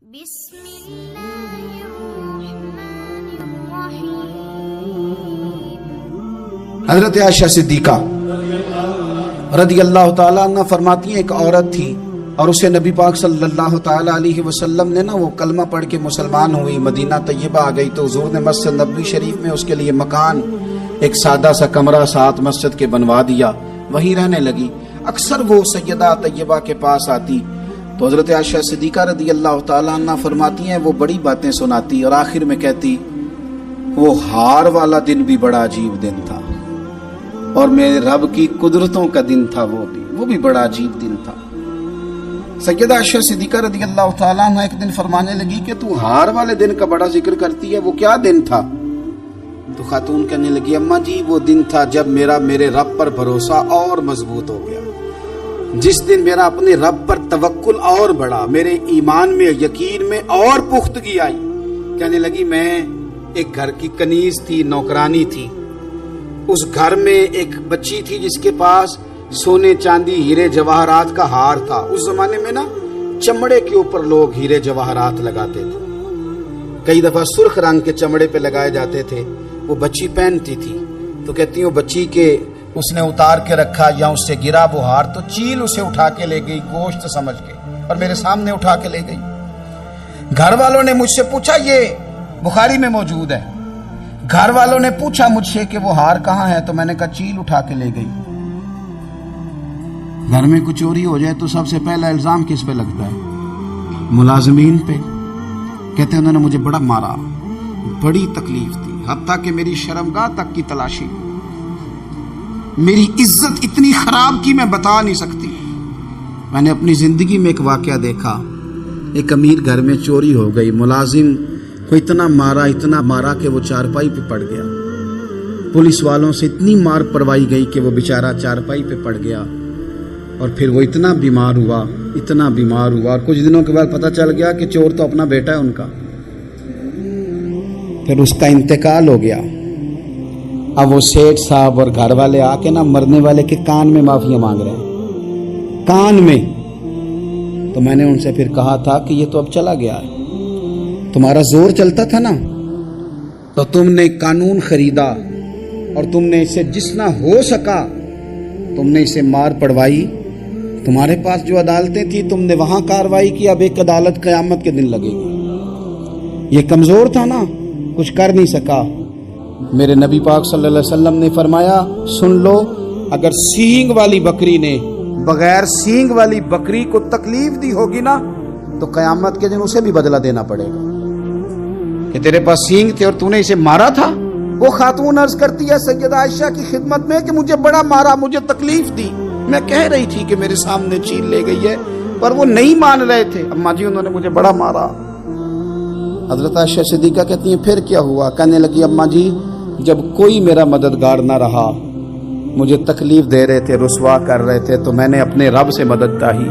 بسم اللہ الرحمن الرحیم۔ حضرت عائشہ صدیقہ رضی اللہ تعالیٰ عنہ فرماتی ہیں ایک عورت تھی اور اسے نبی پاک صلی اللہ تعالیٰ علیہ وسلم نے وہ کلمہ پڑھ کے مسلمان ہوئی، مدینہ طیبہ آ گئی تو حضور نے مسجد نبوی شریف میں اس کے لیے مکان، ایک سادہ سا کمرہ ساتھ مسجد کے بنوا دیا، وہیں رہنے لگی۔ اکثر وہ سیدہ طیبہ کے پاس آتی تو حضرت عائشہ صدیقہ رضی اللہ تعالیٰ عنہ فرماتی ہیں وہ بڑی باتیں سناتی اور آخر میں کہتی وہ ہار والا دن بھی بڑا عجیب دن تھا اور میرے رب کی قدرتوں کا دن تھا، وہ بھی بڑا عجیب دن تھا۔ سیدہ عائشہ صدیقہ رضی اللہ تعالیٰ عنہ ایک دن فرمانے لگی کہ تو ہار والے دن کا بڑا ذکر کرتی ہے، وہ کیا دن تھا؟ تو خاتون کہنے لگی اماں جی وہ دن تھا جب میرے رب پر بھروسہ اور مضبوط ہو گیا، جس دن میرا اپنے رب پر توکل اور بڑھا، میرے ایمان میں یقین میں اور پختگی آئی۔ کہنے لگی میں ایک گھر کی کنیز تھی، نوکرانی تھی، اس گھر میں ایک بچی تھی جس کے پاس سونے چاندی ہیرے جواہرات کا ہار تھا۔ اس زمانے میں چمڑے کے اوپر لوگ ہیرے جواہرات لگاتے تھے، کئی دفعہ سرخ رنگ کے چمڑے پہ لگائے جاتے تھے، وہ بچی پہنتی تھی تو کہتی ہوں بچی کے اس نے اتار کے رکھا یا اس سے گرا وہ ہار تو چیل اسے اٹھا کے لے گئی گوشت سمجھ کے اور میرے سامنے اٹھا کے لے گئی۔ گھر والوں نے مجھ سے پوچھا، یہ بخاری میں موجود ہے، گھر والوں نے پوچھا مجھ سے کہ وہ ہار کہاں ہے تو میں نے کہا چیل اٹھا کے لے گئی۔ گھر میں کچھ چوری ہو جائے تو سب سے پہلا الزام کس پہ لگتا ہے؟ ملازمین پہ۔ کہتے ہیں انہوں نے مجھے بڑا مارا، بڑی تکلیف تھی، حتیٰ کہ میری شرمگاہ تک کی تلاشی، میری عزت اتنی خراب کی میں بتا نہیں سکتی۔ میں نے اپنی زندگی میں ایک واقعہ دیکھا، ایک امیر گھر میں چوری ہو گئی، ملازم کو اتنا مارا کہ وہ چارپائی پہ پڑ گیا، پولیس والوں سے اتنی مار پڑوائی گئی کہ وہ بیچارہ چارپائی پہ پڑ گیا اور پھر وہ اتنا بیمار ہوا اور کچھ دنوں کے بعد پتہ چل گیا کہ چور تو اپنا بیٹا ہے ان کا، پھر اس کا انتقال ہو گیا۔ اب وہ سیٹھ صاحب اور گھر والے آ کے مرنے والے کے کان میں معافی مانگ رہے ہیں، کان میں۔ تو میں نے ان سے پھر کہا تھا کہ یہ تو اب چلا گیا ہے، تمہارا زور چلتا تھا نا تو تم نے قانون خریدا اور تم نے اسے جتنا ہو سکا تم نے اسے مار پڑوائی، تمہارے پاس جو عدالتیں تھی تم نے وہاں کاروائی کی، اب ایک عدالت قیامت کے دن لگے گی۔ یہ کمزور تھا نا، کچھ کر نہیں سکا۔ میرے نبی پاک صلی اللہ علیہ وسلم نے فرمایا سن لو، اگر سینگ والی بکری نے بغیر سینگ والی بکری کو تکلیف دی ہوگی نا تو قیامت کے دن اسے بھی بدلہ دینا پڑے گا کہ تیرے پاس سینگ تھے اور تو نے اسے مارا تھا۔ وہ خاتون عرض کرتی ہے سیدہ عائشہ کی خدمت میں کہ مجھے بڑا مارا، مجھے تکلیف دی، میں کہہ رہی تھی کہ میرے سامنے چیل لے گئی ہے پر وہ نہیں مان رہے تھے، اماں جی انہوں نے مجھے بڑا مارا۔ حضرت عائشہ صدیقہ کہتی ہیں پھر کیا ہوا؟ کہنے لگی اماں جی جب کوئی میرا مددگار نہ رہا، مجھے تکلیف دے رہے تھے، رسوا کر رہے تھے، تو میں نے اپنے رب سے مدد چاہی،